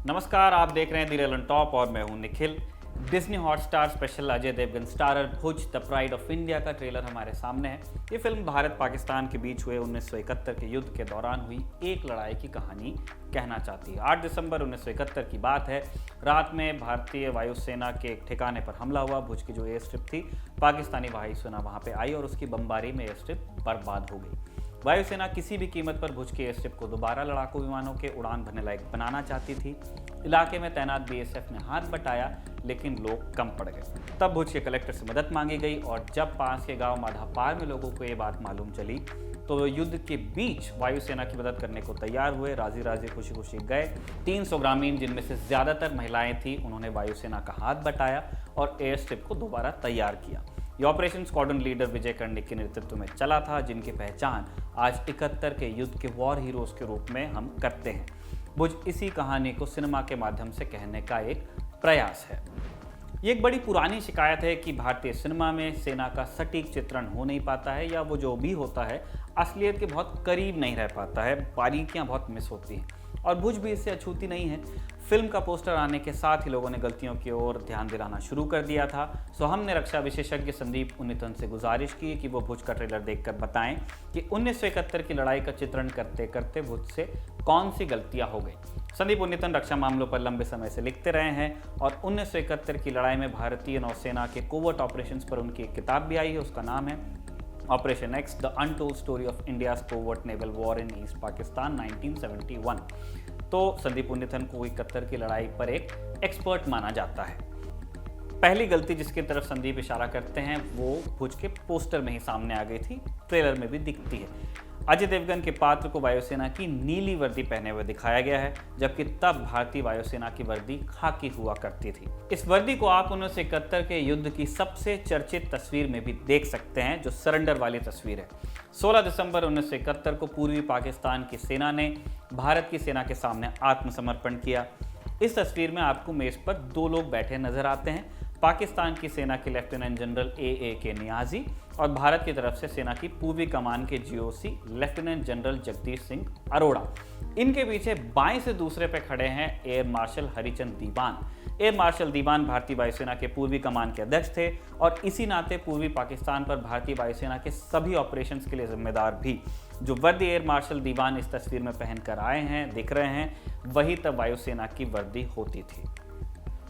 नमस्कार, आप देख रहे हैं द रेल ऑन टॉप और मैं हूं Nikhil. Disney Hotstar special Ajay Devgan starrer Bhuj the pride of India का ट्रेलर हमारे सामने है। ये फिल्म भारत पाकिस्तान के बीच हुए 1971 के युद्ध के दौरान हुई एक लड़ाई की कहानी कहना चाहती है। 8 दिसंबर 1971 की बात है। रात में भारतीय वायुसेना के एक ठिकाने पर हमला हुआ। भुज की जो एयर स्ट्रिप थी, पाकिस्तानी वायुसेना वहां पे आई और उसकी बमबारी में एयर स्ट्रिप बर्बाद हो गई। वायुसेना किसी भी कीमत पर भुज के एयर स्ट्रिप को दोबारा लड़ाकू विमानों के उड़ान भरने लायक बनाना चाहती थी। इलाके में तैनात बीएसएफ ने हाथ बटाया, लेकिन लोग कम पड़ गए। तब भुज के कलेक्टर से मदद मांगी गई और जब पास के गांव माधापार में लोगों को ये बात मालूम चली तो वो युद्ध के बीच वायुसेना की मदद करने को तैयार हुए। राजी राजी खुशी खुशी गए। 300 ग्रामीण, जिनमें से ज़्यादातर महिलाएं थी, उन्होंने वायुसेना का हाथ बटाया और एयर स्ट्रिप को दोबारा तैयार किया। ये ऑपरेशन स्क्वाड्रन लीडर विजय कर्णिक के नेतृत्व में चला था, जिनकी पहचान आज 71 के युद्ध के वॉर हीरोज के रूप में हम करते हैं। भुज इसी कहानी को सिनेमा के माध्यम से कहने का एक प्रयास है। ये एक बड़ी पुरानी शिकायत है कि भारतीय सिनेमा में सेना का सटीक चित्रण हो नहीं पाता है, या वो जो भी होता है असलियत के बहुत करीब नहीं रह पाता है, बारीकियां बहुत मिस होती हैं। और भुज भी इससे अछूती नहीं है। फिल्म का पोस्टर आने के साथ ही लोगों ने गलतियों की ओर ध्यान दिलाना शुरू कर दिया था। सो हमने रक्षा विशेषज्ञ संदीप उन्नीतन से गुजारिश की कि वो भुज का ट्रेलर देखकर बताएं कि 1971 की लड़ाई का चित्रण करते करते भुज से कौन सी गलतियां हो गई। संदीप उन्नीतन रक्षा मामलों पर लंबे समय से लिखते रहे हैं और 1971 की लड़ाई में भारतीय नौसेना के कोवर्ट ऑपरेशंस पर उनकी एक किताब भी आई है। उसका नाम है operation x, the untold story of India's covert naval war in east Pakistan 1971। तो संदीप उन्नीथन को 71 की लड़ाई पर एक एक्सपर्ट माना जाता है। पहली गलती जिसकी तरफ संदीप इशारा करते हैं वो भुज के पोस्टर में ही सामने आ गई थी, ट्रेलर में भी दिखती है। अजय देवगन के पात्र को वायुसेना की नीली वर्दी पहने हुए दिखाया गया है, जबकि तब भारतीय वायुसेना की वर्दी खाकी हुआ करती थी। इस वर्दी को आप 1971 के युद्ध की सबसे चर्चित तस्वीर में भी देख सकते हैं, जो सरेंडर वाली तस्वीर है। 16 दिसंबर 1971 को पूर्वी पाकिस्तान की सेना ने भारत की सेना के सामने आत्मसमर्पण किया। इस तस्वीर में आपको मेज पर 2 लोग बैठे नजर आते हैं, पाकिस्तान की सेना के लेफ्टिनेंट जनरल ए नियाजी और भारत की तरफ से सेना की पूर्वी कमान के GOC lieutenant general Jagdish Singh Arora. इनके पीछे बाएं से दूसरे पे खड़े हैं एयर मार्शल हरिचंद दीवान। एयर मार्शल दीवान भारतीय वायुसेना के पूर्वी कमान के अध्यक्ष थे और इसी नाते पूर्वी पाकिस्तान पर भारतीय वायुसेना के सभी ऑपरेशंस के लिए जिम्मेदार भी। जो वर्दी एयर मार्शल दीवान इस तस्वीर में पहनकर आए हैं, दिख रहे हैं, वही तब वायुसेना की वर्दी होती थी।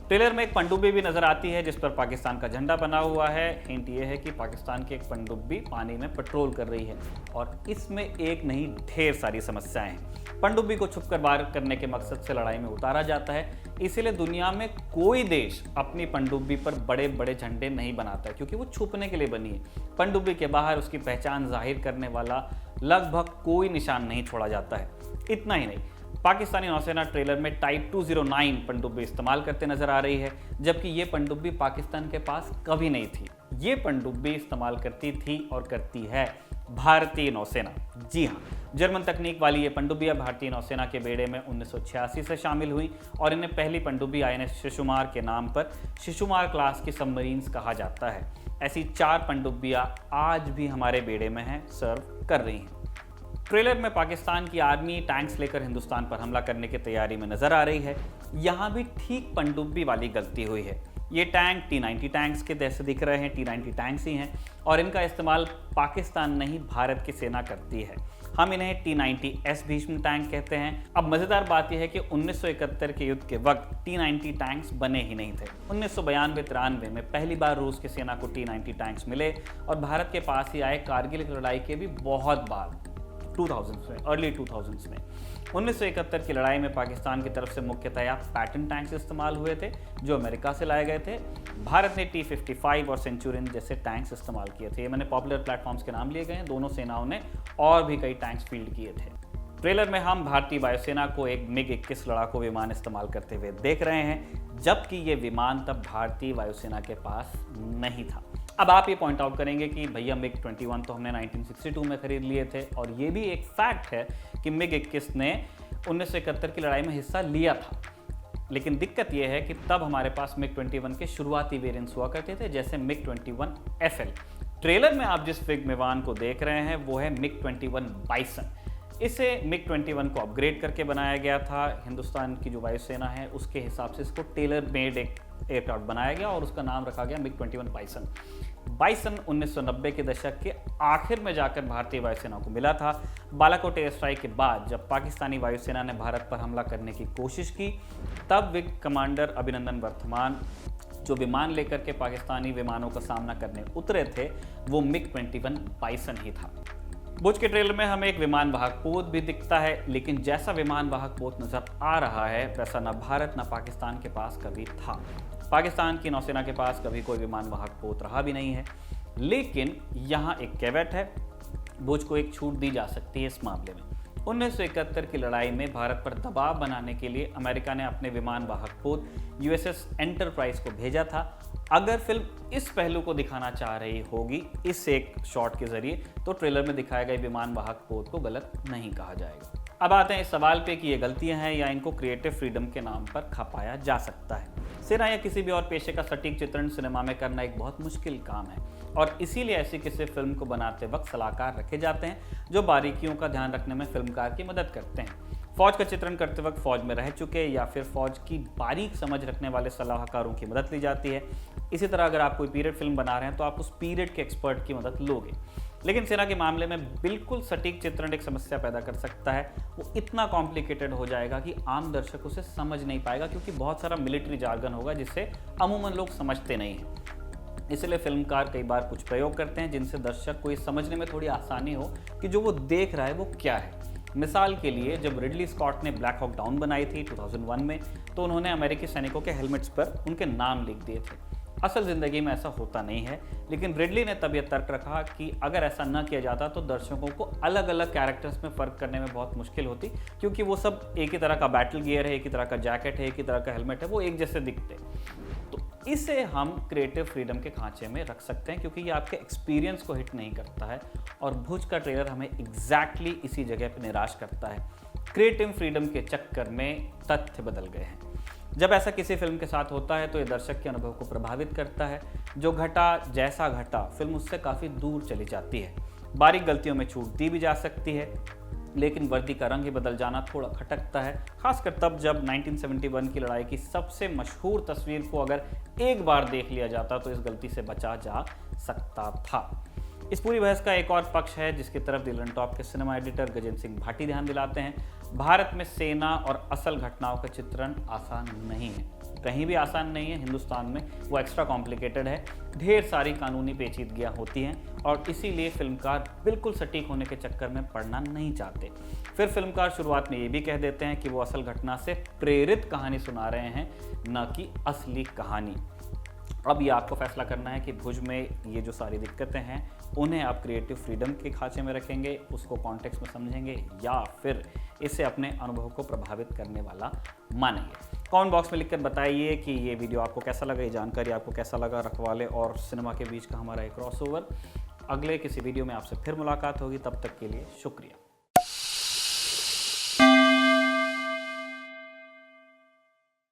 ट्रेलर में एक पनडुब्बी भी नजर आती है जिस पर पाकिस्तान का झंडा बना हुआ है। हिंट ये है कि पाकिस्तान की एक पनडुब्बी पानी में पेट्रोल कर रही है और इसमें एक नहीं ढेर सारी समस्याएं हैं। पनडुब्बी को छुपकर वार करने के मकसद से लड़ाई में उतारा जाता है, इसीलिए दुनिया में कोई देश अपनी पनडुब्बी पर बड़े बड़े झंडे नहीं बनाता है, क्योंकि वो छुपने के लिए बनी है। पनडुब्बी के बाहर उसकी पहचान जाहिर करने वाला लगभग कोई निशान नहीं छोड़ा जाता है। इतना ही नहीं, पाकिस्तानी नौसेना ट्रेलर में टाइप 209 पनडुब्बी इस्तेमाल करते नजर आ रही है, जबकि ये पनडुब्बी पाकिस्तान के पास कभी नहीं थी। ये पनडुब्बी इस्तेमाल करती थी और करती है भारतीय नौसेना। जी हाँ, जर्मन तकनीक वाली ये पनडुब्बियां भारतीय नौसेना के बेड़े में 1986 से शामिल हुई और इन्हें पहली पनडुब्बी आईएनएस शिशुमार के नाम पर शिशुमार क्लास की सबमरीन्स कहा जाता है। ऐसी 4 पनडुब्बियां आज भी हमारे बेड़े में हैं, सर्व कर रही हैं। ट्रेलर में पाकिस्तान की आर्मी टैंक्स लेकर हिंदुस्तान पर हमला करने की तैयारी में नजर आ रही है। यहाँ भी ठीक पनडुब्बी वाली गलती हुई है। ये टैंक T-90 टैंक्स के जैसे दिख रहे हैं, T-90 टैंक्स ही हैं और इनका इस्तेमाल पाकिस्तान नहीं भारत की सेना करती है। हम इन्हें T-90S भीष्म टैंक कहते हैं। अब मज़ेदार बात यह है कि 1971 के युद्ध के वक्त T-90 टैंक्स बने ही नहीं थे। 1992-93 में पहली बार रूस की सेना को T-90 टैंक्स मिले और भारत के पास ही आए कारगिल की लड़ाई के भी बहुत बाद 2000s में, अर्ली 2000s में। 1971 की लड़ाई में पाकिस्तान की तरफ से मुख्यतया पैटर्न टैंक्स इस्तेमाल हुए थे, जो अमेरिका से लाए गए थे। भारत ने T-55 और सेंचुरियन जैसे टैंक्स इस्तेमाल किए थे। मैंने पॉपुलर प्लेटफॉर्म्स के नाम लिए गए हैं। दोनों सेनाओं ने और भी कई टैंक्स फील्ड किए थे। ट्रेलर में हम भारतीय वायुसेना को एक MiG-21 लड़ाकू विमान इस्तेमाल करते हुए देख रहे हैं, जबकि ये विमान तब भारतीय वायुसेना के पास नहीं था। अब आप ये पॉइंट आउट करेंगे कि भैया MiG-21 तो हमने 1962 में खरीद लिए थे, और ये भी एक फैक्ट है कि MiG-21 ने 1971 की लड़ाई में हिस्सा लिया था। लेकिन दिक्कत यह है कि तब हमारे पास MiG-21 के शुरुआती वेरिएंट्स हुआ करते थे, जैसे MiG-21 FL। ट्रेलर में आप जिस विमान को देख रहे हैं वो है MiG-21 बाइसन। इसे मिग 21 को अपग्रेड करके बनाया गया था। हिंदुस्तान की जो वायुसेना है उसके हिसाब से इसको टेलर मेड एक एयरक्राफ्ट बनाया गया और उसका नाम रखा गया मिग 21 बाइसन। बाइसन 1990 के दशक के आखिर में जाकर भारतीय वायुसेना को मिला था। बालाकोट एयर स्ट्राइक के बाद जब पाकिस्तानी वायुसेना ने भारत पर हमला करने की कोशिश की, तब विंग कमांडर अभिनंदन वर्धमान जो विमान लेकर के पाकिस्तानी विमानों का सामना करने उतरे थे, वो मिग 21 बाइसन ही था। भुज के ट्रेलर में हमें एक विमान वाहक पोत भी दिखता है, लेकिन जैसा विमान वाहक पोत नजर आ रहा है वैसा न भारत न पाकिस्तान के पास कभी था। पाकिस्तान की नौसेना के पास कभी कोई विमान वाहक पोत रहा भी नहीं है। लेकिन यहाँ एक कैवेट है, भुज को एक छूट दी जा सकती है इस मामले में। 1971 की लड़ाई में भारत पर दबाव बनाने के लिए अमेरिका ने अपने विमान वाहक पोत यूएसएस एंटरप्राइज को भेजा था। अगर फिल्म इस पहलू को दिखाना चाह रही होगी इस एक शॉट के जरिए, तो ट्रेलर में दिखाए गए विमान वाहक पोत को गलत नहीं कहा जाएगा। अब आते हैं इस सवाल पे कि ये गलतियां हैं या इनको क्रिएटिव फ्रीडम के नाम पर खपाया जा सकता है। सेना या किसी भी और पेशे का सटीक चित्रण सिनेमा में करना एक बहुत मुश्किल काम है और इसीलिए ऐसी किसी फिल्म को बनाते वक्त सलाहकार रखे जाते हैं जो बारीकियों का ध्यान रखने में फिल्मकार की मदद करते हैं। फौज का चित्रण करते वक्त फौज में रह चुके या फिर फौज की बारीक समझ रखने वाले सलाहकारों की मदद ली जाती है। इसी तरह अगर आप कोई पीरियड फिल्म बना रहे हैं तो आप उस पीरियड के एक्सपर्ट की मदद लोगे। लेकिन सेना के मामले में बिल्कुल सटीक चित्रण एक समस्या पैदा कर सकता है। वो इतना कॉम्प्लिकेटेड हो जाएगा कि आम दर्शक उसे समझ नहीं पाएगा, क्योंकि बहुत सारा मिलिट्री जार्गन होगा जिससे अमूमन लोग समझते नहीं हैं। इसलिए फिल्मकार कई बार कुछ प्रयोग करते हैं जिनसे दर्शक को ये समझने में थोड़ी आसानी हो कि जो वो देख रहा है वो क्या है। मिसाल के लिए जब रिडली स्कॉट ने ब्लैक हॉक डाउन बनाई थी 2001 में, तो उन्होंने अमेरिकी सैनिकों के हेलमेट्स पर उनके नाम लिख दिए थे। असल ज़िंदगी में ऐसा होता नहीं है, लेकिन रिडली ने तब यह तर्क रखा कि अगर ऐसा न किया जाता तो दर्शकों को अलग अलग कैरेक्टर्स में फ़र्क करने में बहुत मुश्किल होती, क्योंकि वो सब एक ही तरह का बैटल गियर है, एक ही तरह का जैकेट है, एक ही तरह का हेलमेट है, वो एक जैसे दिखते। तो इसे हम क्रिएटिव फ्रीडम के खांचे में रख सकते हैं, क्योंकि ये आपके एक्सपीरियंस को हिट नहीं करता है। और भुज का ट्रेलर हमें एग्जैक्टली इसी जगह पर निराश करता है। क्रिएटिव फ्रीडम के चक्कर में तथ्य बदल गए हैं। जब ऐसा किसी फिल्म के साथ होता है तो ये दर्शक के अनुभव को प्रभावित करता है। जो घटा जैसा घटा, फिल्म उससे काफ़ी दूर चली जाती है। बारीक गलतियों में छूट दी भी जा सकती है, लेकिन वर्दी का रंग ही बदल जाना थोड़ा खटकता है, खासकर तब जब 1971 की लड़ाई की सबसे मशहूर तस्वीर को अगर एक बार देख लिया जाता तो इस गलती से बचा जा सकता था। इस पूरी बहस का एक और पक्ष है जिसकी तरफ दी लैंडटॉप के सिनेमा एडिटर गजेंद्र सिंह भाटी ध्यान दिलाते हैं। भारत में सेना और असल घटनाओं का चित्रण आसान नहीं है, कहीं भी आसान नहीं है। हिंदुस्तान में वो एक्स्ट्रा कॉम्प्लिकेटेड है, ढेर सारी कानूनी पेचीदगियाँ होती हैं और इसीलिए फिल्मकार बिल्कुल सटीक होने के चक्कर में पड़ना नहीं चाहते। फिर फिल्मकार शुरुआत में ये भी कह देते हैं कि वो असल घटना से प्रेरित कहानी सुना रहे हैं, न कि असली कहानी। अब ये आपको फैसला करना है कि भुज में ये जो सारी दिक्कतें हैं उन्हें आप क्रिएटिव फ्रीडम के खांचे में रखेंगे, उसको कॉन्टेक्स्ट में समझेंगे, या फिर इसे अपने अनुभव को प्रभावित करने वाला मानेंगे। कमेंट बॉक्स में लिखकर बताइए कि ये वीडियो आपको कैसा लगा, ये जानकारी आपको कैसा लगा। रखवाले और सिनेमा के बीच का हमारा एक क्रॉसओवर। अगले किसी वीडियो में आपसे फिर मुलाकात होगी, तब तक के लिए शुक्रिया।